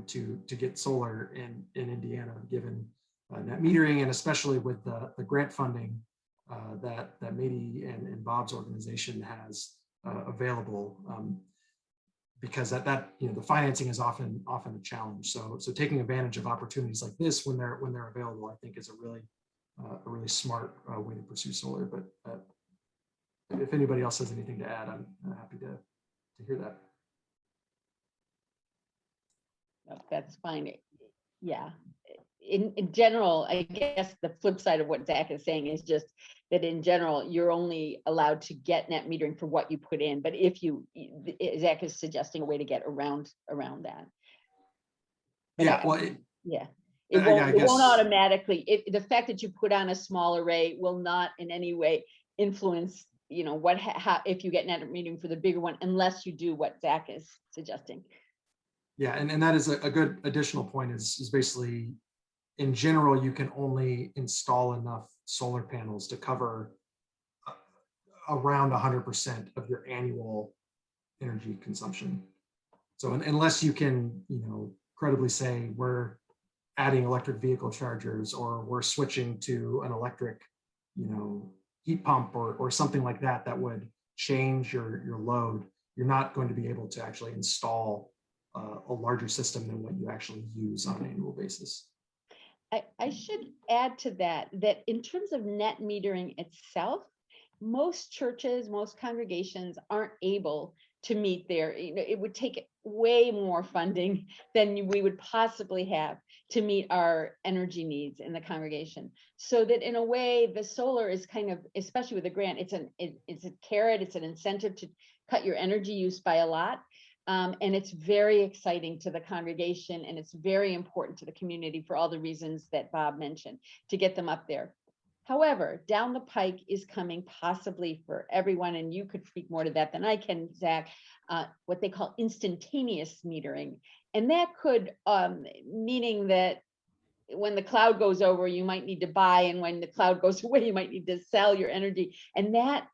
to get solar in Indiana, given net metering, and especially with the grant funding that Mady and Bob's organization has available, because that the financing is often a challenge. So taking advantage of opportunities like this when they're available, I think, is a really smart way to pursue solar. But if anybody else has anything to add, I'm happy to hear that. That's fine. Yeah. In general, I guess the flip side of what Zach is saying is just that in general, you're only allowed to get net metering for what you put in. But if Zach is suggesting a way to get around that. But Yeah, well, yeah. I It guess- won't automatically, the fact that you put on a small array will not in any way influence, if you get net metering for the bigger one, unless you do what Zach is suggesting. yeah, and that is a good additional point is basically, in general, you can only install enough solar panels to cover around 100% of your annual energy consumption. So unless you can, credibly say we're adding electric vehicle chargers, or we're switching to an electric, heat pump or something like that, that would change your load, you're not going to be able to actually install a larger system than what you actually use on an annual basis. I should add to that in terms of net metering itself, most churches, most congregations aren't able to meet it would take way more funding than we would possibly have to meet our energy needs in the congregation. So that in a way, the solar is kind of, especially with a grant, it's a carrot, it's an incentive to cut your energy use by a lot. And it's very exciting to the congregation, and it's very important to the community for all the reasons that Bob mentioned, to get them up there. However, down the pike is coming, possibly for everyone, and you could speak more to that than I can, Zach, what they call instantaneous metering. And that could, meaning that when the cloud goes over, you might need to buy, and when the cloud goes away, you might need to sell your energy. And that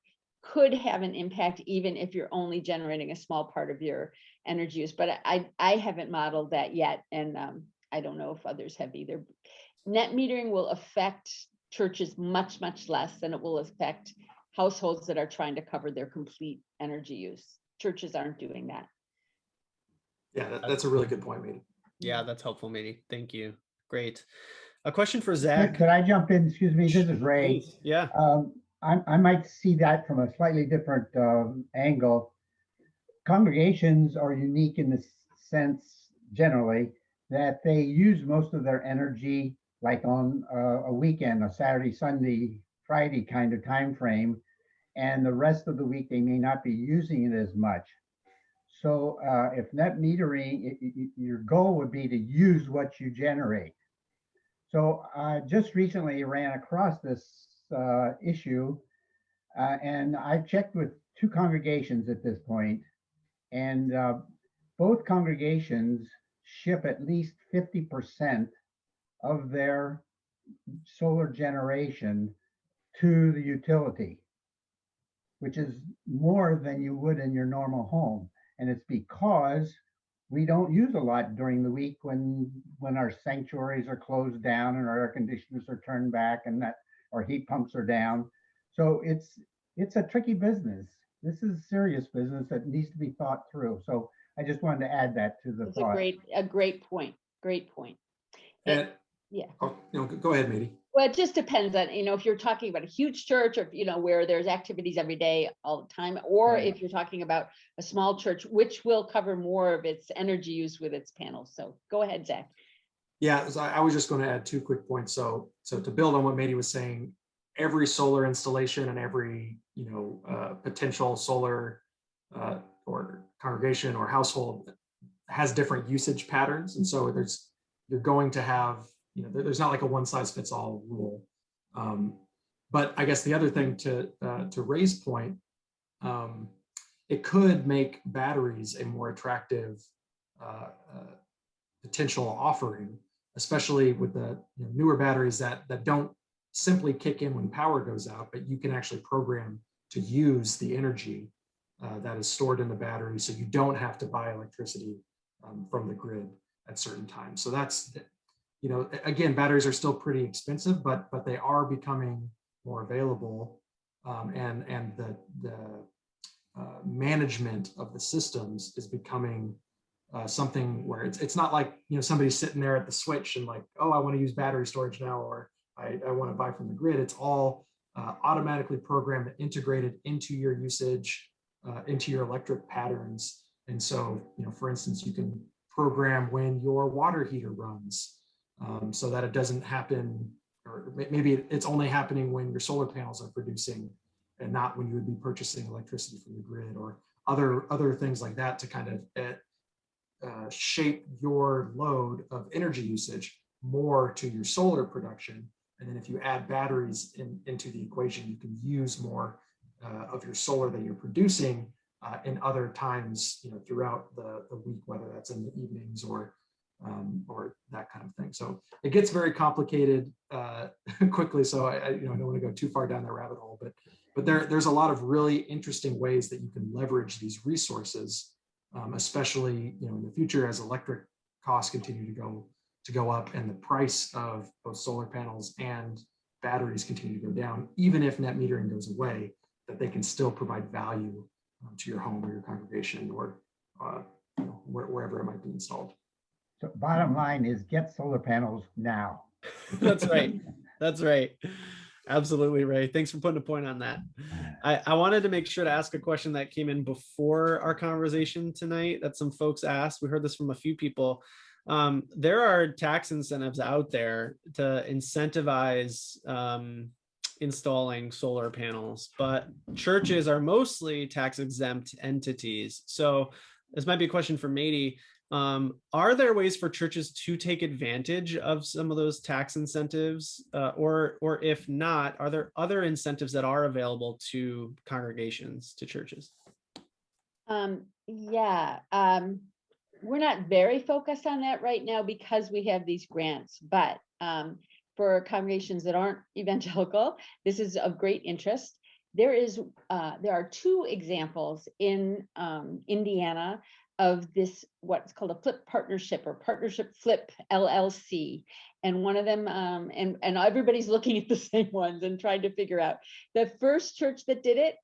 could have an impact even if you're only generating a small part of your energy use. But I haven't modeled that yet, and I don't know if others have either. Net metering will affect churches much, much less than it will affect households that are trying to cover their complete energy use. Churches aren't doing that. Yeah, that's a really good point, Mady. Yeah, that's helpful, Mady. Thank you. Great. A question for Zach. Could I jump in? Excuse me, this is Ray. Please. Yeah. I might see that from a slightly different angle. Congregations are unique in the sense, generally, that they use most of their energy like on a weekend, a Saturday, Sunday, Friday kind of time frame, and the rest of the week they may not be using it as much. So if net metering, your goal would be to use what you generate. So I just recently ran across this issue, and I've checked with 2 congregations at this point, and both congregations ship at least 50% of their solar generation to the utility, which is more than you would in your normal home. And it's because we don't use a lot during the week when our sanctuaries are closed down and our air conditioners are turned back and that our heat pumps are down. So it's a tricky business. This is serious business that needs to be thought through. So I just wanted to add that to the It's thought. a great point. Great point. And Yeah. Go ahead, Mady. Well, it just depends on, if you're talking about a huge church, or, where there's activities every day, all the time, or Right. if you're talking about a small church, which will cover more of its energy use with its panels. So go ahead, Zach. Yeah, so I was just going to add 2 quick points. So to build on what Mady was saying, every solar installation and every potential solar or congregation or household has different usage patterns, and so you're going to have there's not like a one-size-fits-all rule. But I guess the other thing to Ray's point, it could make batteries a more attractive potential offering, especially with the newer batteries that don't simply kick in when power goes out, but you can actually program to use the energy that is stored in the battery, so you don't have to buy electricity from the grid at certain times. So that's, again, batteries are still pretty expensive, but they are becoming more available, and the management of the systems is becoming something where it's not like somebody's sitting there at the switch and like, oh, I want to use battery storage now, or I want to buy from the grid. It's all automatically programmed and integrated into your usage, into your electric patterns. And so, for instance, you can program when your water heater runs, so that it doesn't happen, or maybe it's only happening when your solar panels are producing and not when you would be purchasing electricity from the grid, or other things like that to kind of shape your load of energy usage more to your solar production. And then if you add batteries into the equation, you can use more of your solar that you're producing in other times, throughout the week, whether that's in the evenings or that kind of thing. So it gets very complicated quickly. So I don't want to go too far down the rabbit hole, but there's a lot of really interesting ways that you can leverage these resources, especially in the future as electric costs continue to go up and the price of both solar panels and batteries continue to go down. Even if net metering goes away, that they can still provide value to your home or your congregation, or wherever it might be installed. So bottom line is get solar panels now. That's right. That's right. Absolutely right. Thanks for putting a point on that. I wanted to make sure to ask a question that came in before our conversation tonight that some folks asked. We heard this from a few people. There are tax incentives out there to incentivize installing solar panels, but churches are mostly tax exempt entities. So this might be a question for Mady. Are there ways for churches to take advantage of some of those tax incentives? Or if not, are there other incentives that are available to congregations, to churches? Yeah, we're not very focused on that right now because we have these grants, but for congregations that aren't evangelical, this is of great interest. There are two examples in Indiana of this, what's called a flip partnership, or partnership flip LLC. And one of them, and everybody's looking at the same ones and trying to figure out. The first church that did it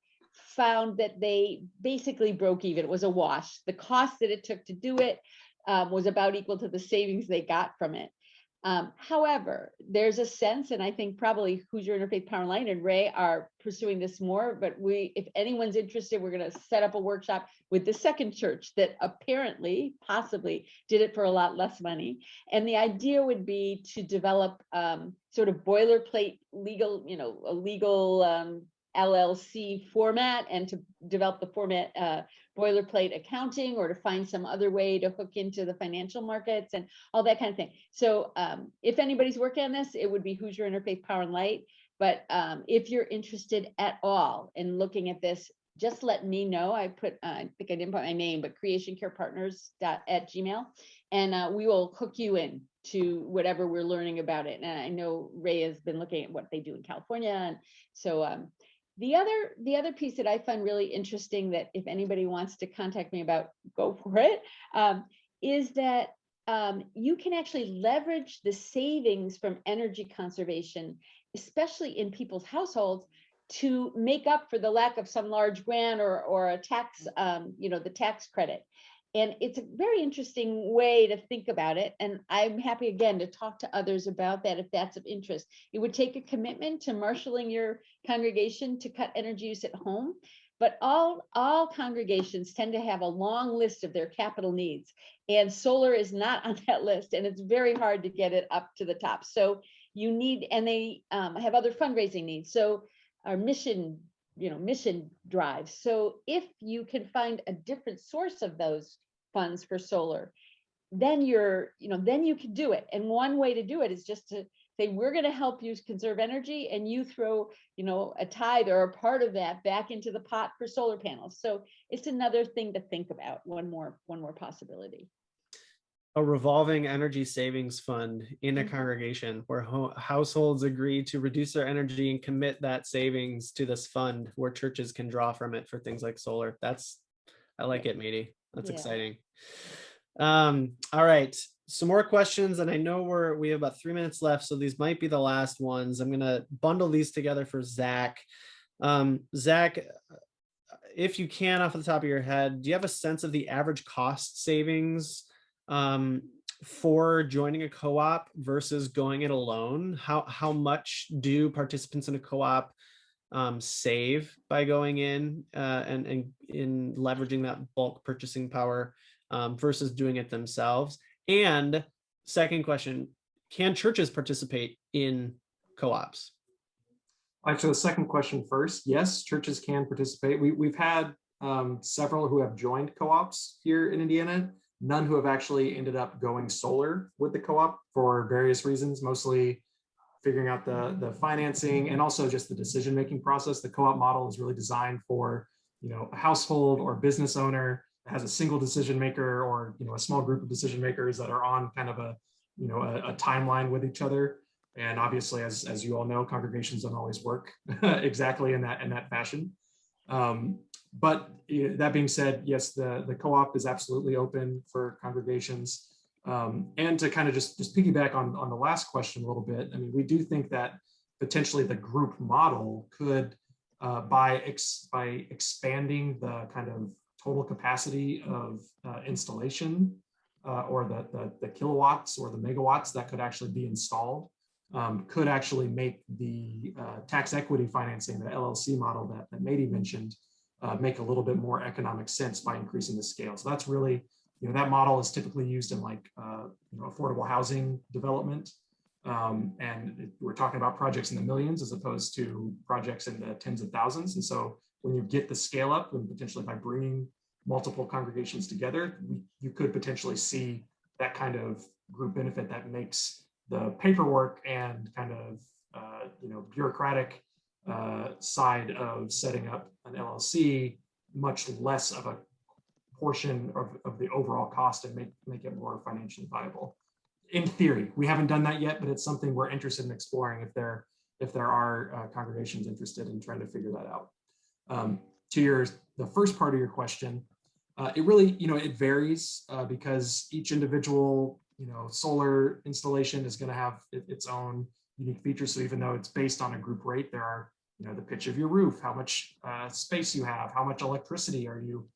found that they basically broke even. It was a wash. The cost that it took to do it was about equal to the savings they got from it. However, there's a sense, and I think probably Hoosier Interfaith Power Line and Ray are pursuing this more, but if anyone's interested, we're going to set up a workshop with the second church that apparently, possibly did it for a lot less money. And the idea would be to develop sort of boilerplate legal, a legal LLC format, and to develop the format boilerplate accounting, or to find some other way to hook into the financial markets and all that kind of thing. So if anybody's working on this, it would be Hoosier Interfaith Power and Light. But if you're interested at all in looking at this, just let me know. I think I didn't put my name, but creationcarepartners@gmail.com, and we will hook you in to whatever we're learning about it. And I know Ray has been looking at what they do in California, and so the other piece that I find really interesting, that if anybody wants to contact me about, go for it, is that you can actually leverage the savings from energy conservation, especially in people's households, to make up for the lack of some large grant or a tax, the tax credit. And it's a very interesting way to think about it. And I'm happy, again, to talk to others about that if that's of interest. It would take a commitment to marshaling your congregation to cut energy use at home. But all congregations tend to have a long list of their capital needs. And solar is not on that list. And it's very hard to get it up to the top. So you need, and they have other fundraising needs. So our mission drives. So if you can find a different source of those funds for solar, then then you can do it. And one way to do it is just to say, we're going to help you conserve energy, and you throw, a tithe or a part of that back into the pot for solar panels. So it's another thing to think about. One more possibility. A revolving energy savings fund in a congregation where households agree to reduce their energy and commit that savings to this fund where churches can draw from it for things like solar. I like it, Mady. That's exciting. All right. Some more questions, and I know we have about 3 minutes left, so these might be the last ones. I'm going to bundle these together for Zach. Zach, if you can, off the top of your head, do you have a sense of the average cost savings for joining a co-op versus going it alone? How much do participants in a co-op save by going in and in leveraging that bulk purchasing power versus doing it themselves? And second question, can churches participate in co-ops? Actually, the second question first. Yes, churches can participate. We've had several who have joined co-ops here in Indiana, none who have actually ended up going solar with the co-op for various reasons, mostly figuring out the financing and also just the decision-making process. The co-op model is really designed for, a household or business owner that has a single decision maker, or, a small group of decision makers that are on kind of a timeline with each other. And obviously, as you all know, congregations don't always work exactly in that fashion. But that being said, yes, the co-op is absolutely open for congregations. And to kind of just piggyback on the last question a little bit, I mean, we do think that potentially the group model could, by expanding the kind of total capacity of installation, or the kilowatts or the megawatts that could actually be installed, could actually make the tax equity financing, the LLC model that Mady mentioned, make a little bit more economic sense by increasing the scale. So that's really, that model is typically used in like, affordable housing development. And we're talking about projects in the millions as opposed to projects in the tens of thousands. And so when you get the scale up, and potentially by bringing multiple congregations together, you could potentially see that kind of group benefit that makes the paperwork and kind of bureaucratic side of setting up an LLC much less of a portion of the overall cost, and make it more financially viable. In theory, we haven't done that yet, but it's something we're interested in exploring if there are congregations interested in trying to figure that out. To the first part of your question, it really, it varies because each individual, solar installation is going to have its own unique features. So even though it's based on a group rate, there are, the pitch of your roof, how much space you have, how much electricity are you,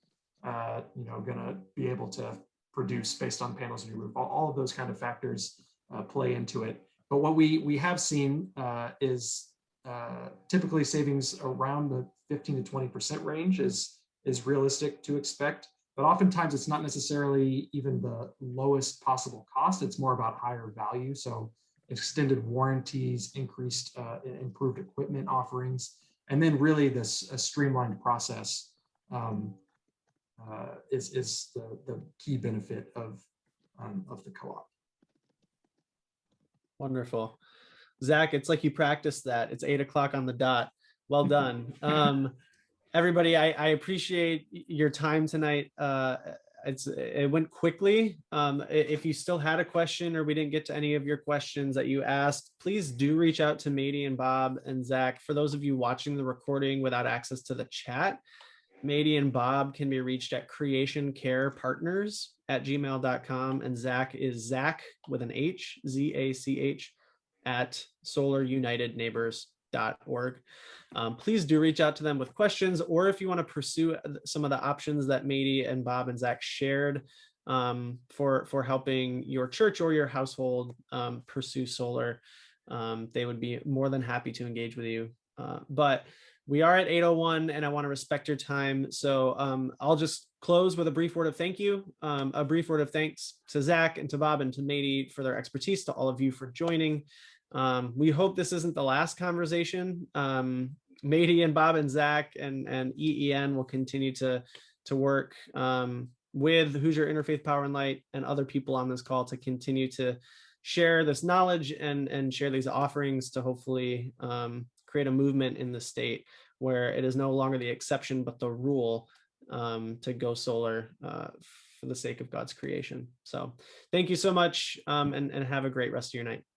going to be able to produce based on panels on your roof. All of those kind of factors play into it. But what we have seen is typically savings around the 15 to 20% range is realistic to expect. But oftentimes it's not necessarily even the lowest possible cost. It's more about higher value. So extended warranties, improved equipment offerings, and then really this streamlined process is the key benefit of the co-op. Wonderful. Zach, it's like you practiced that. It's 8 o'clock on the dot. Well done. Everybody, I appreciate your time tonight. It went quickly. If you still had a question or we didn't get to any of your questions that you asked, please do reach out to Mady and Bob and Zach. For those of you watching the recording without access to the chat, Mady and Bob can be reached at creationcarepartners@gmail.com, and Zach is Zach with an H, ZACH, at solarunitedneighbors.org. Please do reach out to them with questions, or if you want to pursue some of the options that Mady and Bob and Zach shared for helping your church or your household pursue solar, they would be more than happy to engage with you. But we are at 8:01 and I want to respect your time. So I'll just close with a brief word of thank you, a brief word of thanks to Zach and to Bob and to Mady for their expertise, to all of you for joining. We hope this isn't the last conversation. Mady and Bob and Zach and EEN will continue to work with Hoosier Interfaith Power and Light and other people on this call to continue to share this knowledge and share these offerings to hopefully create a movement in the state where it is no longer the exception but the rule to go solar for the sake of God's creation. So thank you so much and have a great rest of your night.